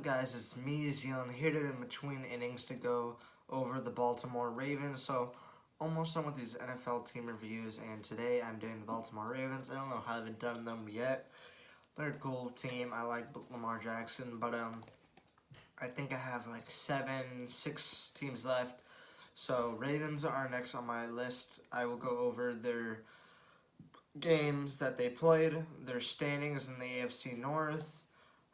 guys? It's me, Zealand, here to in between innings to go over the Baltimore Ravens. So, almost done with these NFL team reviews, and today I'm doing the Baltimore Ravens. I don't know how I haven't done them yet. They're a cool team. I like Lamar Jackson, but I think I have like 6 teams left. So, Ravens are next on my list. I will go over their games that they played, their standings in the AFC North,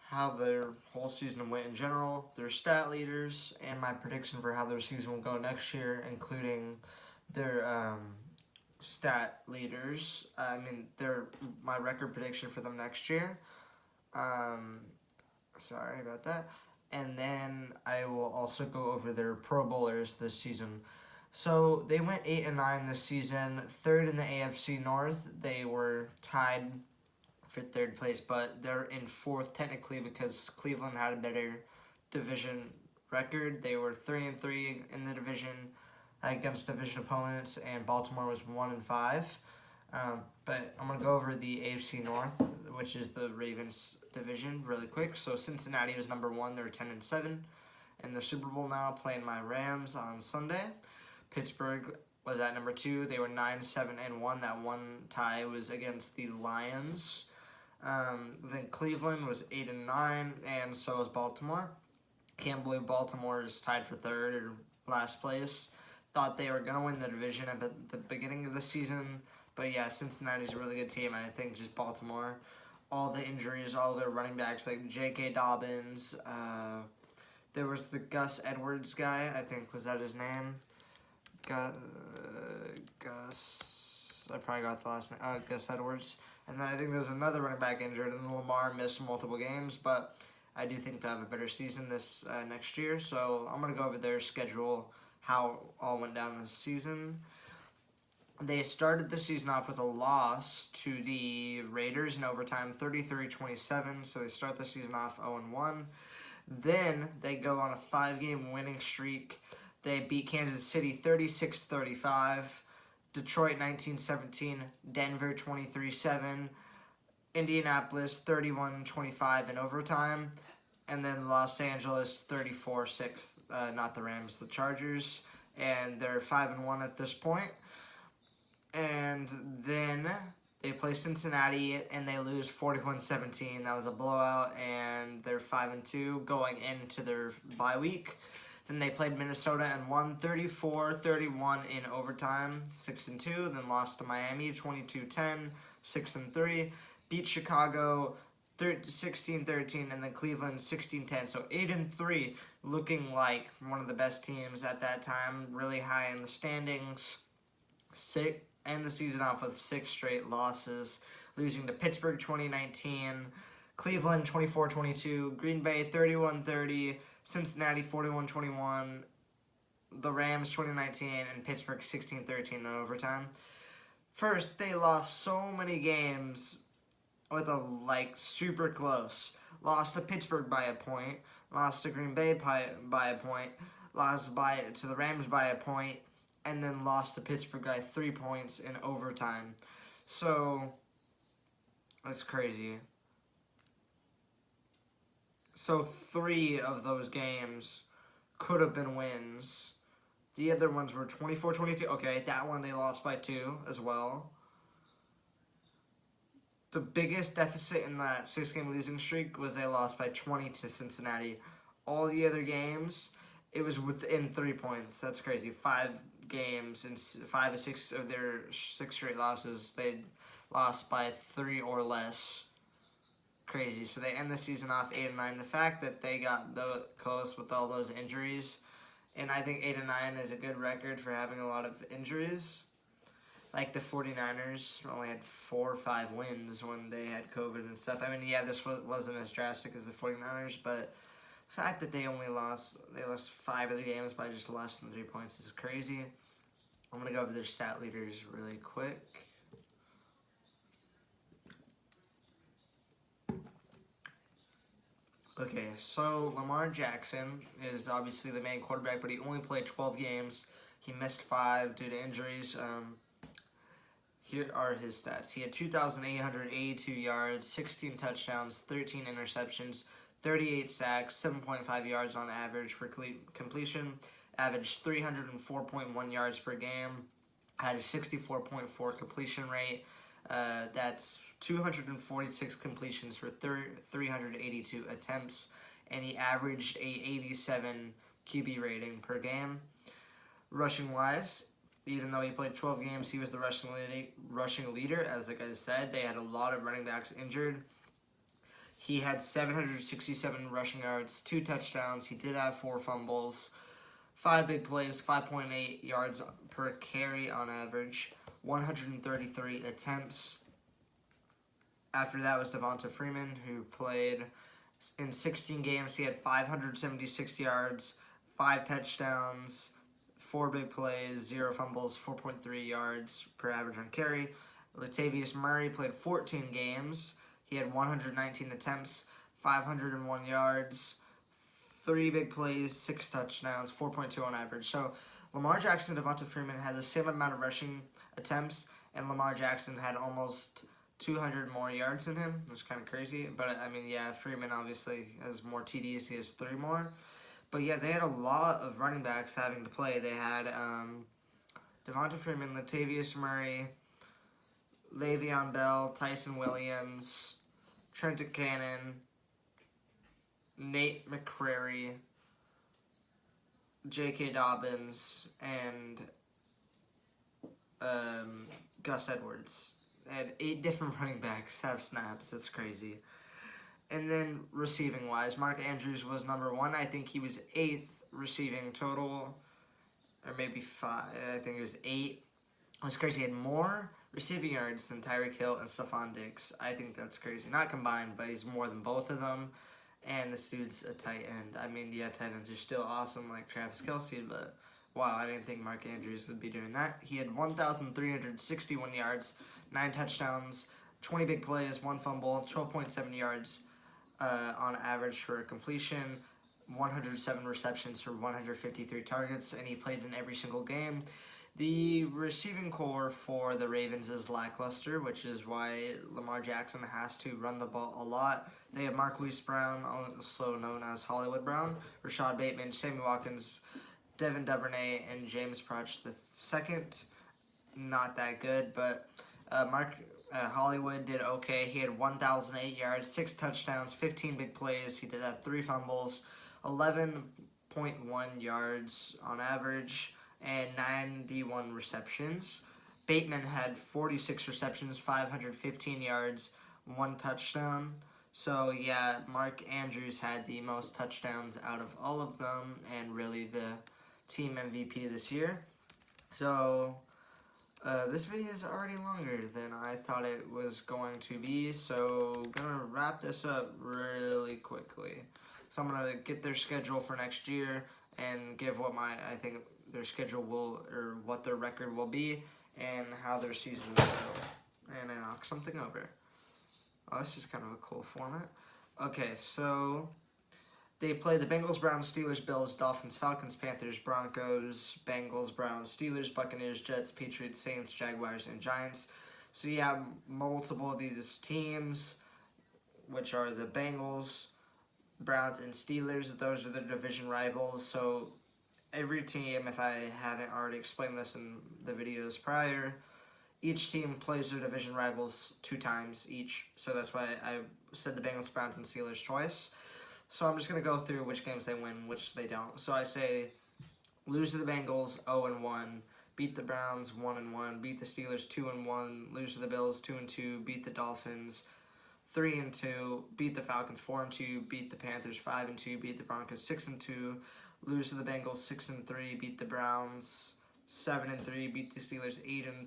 how their whole season went in general, their stat leaders, and my prediction for how their season will go next year, including their stat leaders. My record prediction for them next year. Sorry about that. And then I will also go over their Pro Bowlers this season. So they went 8-9 this season, third in the AFC North. They were tied for third place, but they're in fourth technically because Cleveland had a better division record. They were 3-3 in the division against division opponents, and Baltimore was 1-5. But I'm gonna go over the AFC North, which is the Ravens division, really quick. So Cincinnati was number 1; they're 10-7 in the Super Bowl now, playing my Rams on Sunday. Pittsburgh was at number 2. They were 9-7-1. That one tie was against the Lions. Then Cleveland was 8-9, and so was Baltimore. Can't believe Baltimore is tied for third or last place. Thought they were gonna win the division at the beginning of the season, but yeah, Cincinnati's a really good team. I think just Baltimore, all the injuries, all their running backs like J.K. Dobbins. There was the Gus Edwards guy. I think was that his name. Gus, I probably got the last name, Gus Edwards. And then I think there's another running back injured, and Lamar missed multiple games, but I do think they'll have a better season this next year. So I'm going to go over their schedule, how all went down this season. They started the season off with a loss to the Raiders in overtime, 33-27, so they start the season off 0-1. Then they go on a 5-game winning streak. They beat Kansas City 36-35, Detroit 19-17, Denver 23-7, Indianapolis 31-25 in overtime, and then Los Angeles 34-6, not the Rams, the Chargers, and they're 5-1 at this point. And then they play Cincinnati, and they lose 41-17. That was a blowout, and they're 5-2 going into their bye week. Then they played Minnesota and won 34-31 in overtime, 6-2. Then lost to Miami 22-10, 6-3. Beat Chicago 16-13, and then Cleveland 16-10. So 8-3, looking like one of the best teams at that time, really high in the standings. End the season off with 6 straight losses, losing to Pittsburgh 2019, Cleveland 24-22, Green Bay 31-30, Cincinnati 41-21, the Rams 2019, and Pittsburgh 16-13 in overtime. First, they lost so many games with super close. Lost to Pittsburgh by a point, lost to Green Bay by a point, lost to the Rams by a point, and then lost to Pittsburgh by 3 points in overtime. So, that's crazy. So 3 of those games could have been wins. The other ones were 24-22. Okay, that one they lost by 2 as well. The biggest deficit in that 6-game losing streak was they lost by 20 to Cincinnati. All the other games, it was within 3 points. That's crazy. 5 games and 5 or 6 of their 6 straight losses, they lost by 3 or less. Crazy. So they end the season off 8-9. The fact that they got close with all those injuries, and I think 8-9 is a good record for having a lot of injuries. Like the 49ers only had 4 or 5 wins when they had COVID and stuff. I mean, yeah, this wasn't as drastic as the 49ers, but the fact that they lost 5 of the games by just less than 3 points is crazy. I'm going to go over their stat leaders really quick. Okay, so Lamar Jackson is obviously the main quarterback, but he only played 12 games. He missed 5 due to injuries. Here are his stats. He had 2,882 yards, 16 touchdowns, 13 interceptions, 38 sacks, 7.5 yards on average per completion, averaged 304.1 yards per game, had a 64.4 completion rate. That's 246 completions for 382 attempts, and he averaged a 87 QB rating per game. Rushing wise, even though he played 12 games, he was the rushing leader. As the guys said, they had a lot of running backs injured. He had 767 rushing yards, 2 touchdowns. He did have 4 fumbles, 5 big plays, 5.8 yards per carry on average, 133 attempts. After that was Devonta Freeman, who played in 16 games. He had 576 yards, 5 touchdowns, 4 big plays, 0 fumbles, 4.3 yards per average on carry. Latavius Murray played 14 games. He had 119 attempts, 501 yards, 3 big plays, 6 touchdowns, 4.2 on average. So Lamar Jackson and Devonta Freeman had the same amount of rushing attempts, and Lamar Jackson had almost 200 more yards than him, which is kind of crazy. But, I mean, yeah, Freeman obviously has more TDs. He has 3 more. But, yeah, they had a lot of running backs having to play. They had Devonta Freeman, Latavius Murray, Le'Veon Bell, Tyson Williams, Trenton Cannon, Nate McCrary, J.K. Dobbins, and Gus Edwards. They had 8 different running backs have snaps. That's crazy. And then receiving-wise, Mark Andrews was number 1. I think he was 8th receiving total, or maybe 5. I think it was 8. It was crazy. He had more receiving yards than Tyreek Hill and Stephon Diggs. I think that's crazy. Not combined, but he's more than both of them. And this dude's a tight end. I mean, yeah, tight ends are still awesome like Travis Kelce, but wow, I didn't think Mark Andrews would be doing that. He had 1,361 yards, 9 touchdowns, 20 big plays, 1 fumble, 12.7 yards on average for completion, 107 receptions for 153 targets, and he played in every single game. The receiving core for the Ravens is lackluster, which is why Lamar Jackson has to run the ball a lot. They have Marquise Brown, also known as Hollywood Brown, Rashad Bateman, Sammy Watkins, Devin Duvernay, and James Proch II. Not that good, but Hollywood did okay. He had 1,008 yards, 6 touchdowns, 15 big plays. He did have 3 fumbles, 11.1 yards on average, and 91 receptions. Bateman had 46 receptions, 515 yards, 1 touchdown. So, yeah, Mark Andrews had the most touchdowns out of all of them, and really the team MVP this year. So, this video is already longer than I thought it was going to be, so I'm going to wrap this up really quickly. So I'm going to get their schedule for next year and give what I think their schedule will, or what their record will be, and how their season will go. And I knock something over. Oh, this is kind of a cool format. Okay, so they play the Bengals, Browns, Steelers, Bills, Dolphins, Falcons, Panthers, Broncos, Bengals, Browns, Steelers, Buccaneers, Jets, Patriots, Saints, Jaguars, and Giants. So you have multiple of these teams, which are the Bengals, Browns, and Steelers. Those are the division rivals. So every team, if I haven't already explained this in the videos prior, each team plays their division rivals 2 times each. So that's why I said the Bengals, Browns, and Steelers twice. So I'm just going to go through which games they win, which they don't. So I say lose to the Bengals, 0-1, beat the Browns, 1-1, beat the Steelers, 2-1, lose to the Bills, 2-2, beat the Dolphins, 3-2, beat the Falcons, 4-2, beat the Panthers, 5-2, beat the Broncos, 6-2, lose to the Bengals, 6-3, beat the Browns, 7-3, beat the Steelers,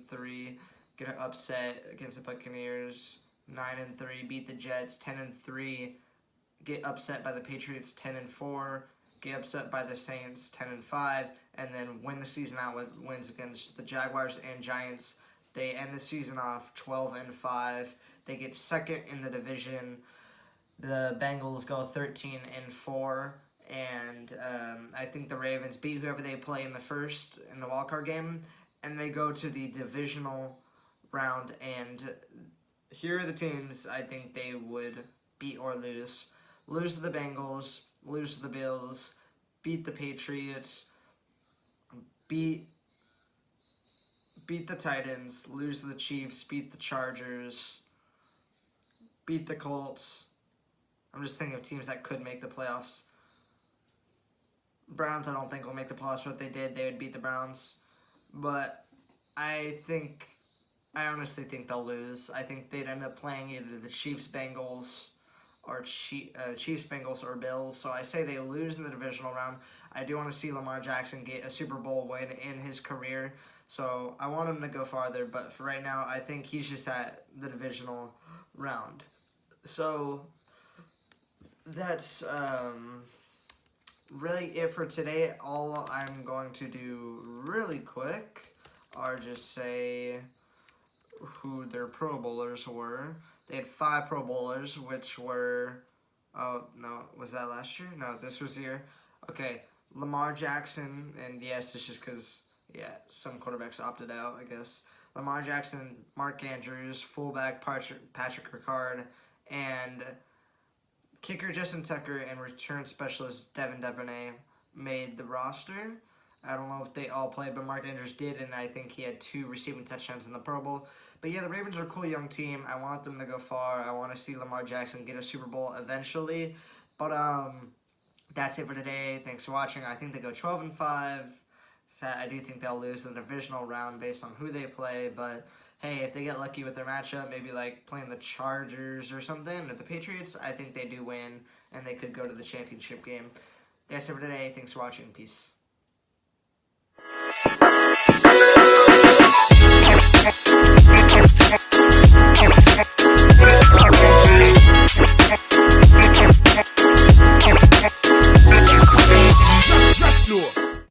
8-3, get an upset against the Buccaneers, 9-3, beat the Jets, 10-3, get upset by the Patriots, 10-4, get upset by the Saints, 10-5, and then win the season out with wins against the Jaguars and Giants. They end the season off 12-5. They get second in the division. The Bengals go 13-4. And I think the Ravens beat whoever they play in the wildcard game, and they go to the divisional round. And here are the teams I think they would beat or lose. lose to the Bengals, lose to the Bills, beat the Patriots, beat the Titans, lose to the Chiefs, beat the Chargers, beat the Colts. I'm just thinking of teams that could make the playoffs. Browns, I don't think will make the playoffs. What they did, they would beat the Browns. But I honestly think they'll lose. I think they'd end up playing either the Chiefs, Bengals, or Chiefs, Bengals, or Bills. So I say they lose in the divisional round. I do want to see Lamar Jackson get a Super Bowl win in his career. So I want him to go farther. But for right now, I think he's just at the divisional round. So that's really it for today. All I'm going to do really quick are just say who their Pro Bowlers were. They had 5 Pro Bowlers, which were, oh, no, was that last year? No, this was the year. Okay, Lamar Jackson, and yes, it's just because, yeah, some quarterbacks opted out, I guess. Lamar Jackson, Mark Andrews, fullback Patrick Ricard, and kicker Justin Tucker and return specialist Devin Duvernay made the roster. I don't know if they all played, but Mark Andrews did, and I think he had 2 receiving touchdowns in the Pro Bowl. But yeah, the Ravens are a cool young team. I want them to go far. I want to see Lamar Jackson get a Super Bowl eventually. But that's it for today. Thanks for watching. I think they go 12-5. So I do think they'll lose the divisional round based on who they play, but hey, if they get lucky with their matchup, maybe like playing the Chargers or something, or the Patriots, I think they do win, and they could go to the championship game. That's it for today. Thanks for watching. Peace.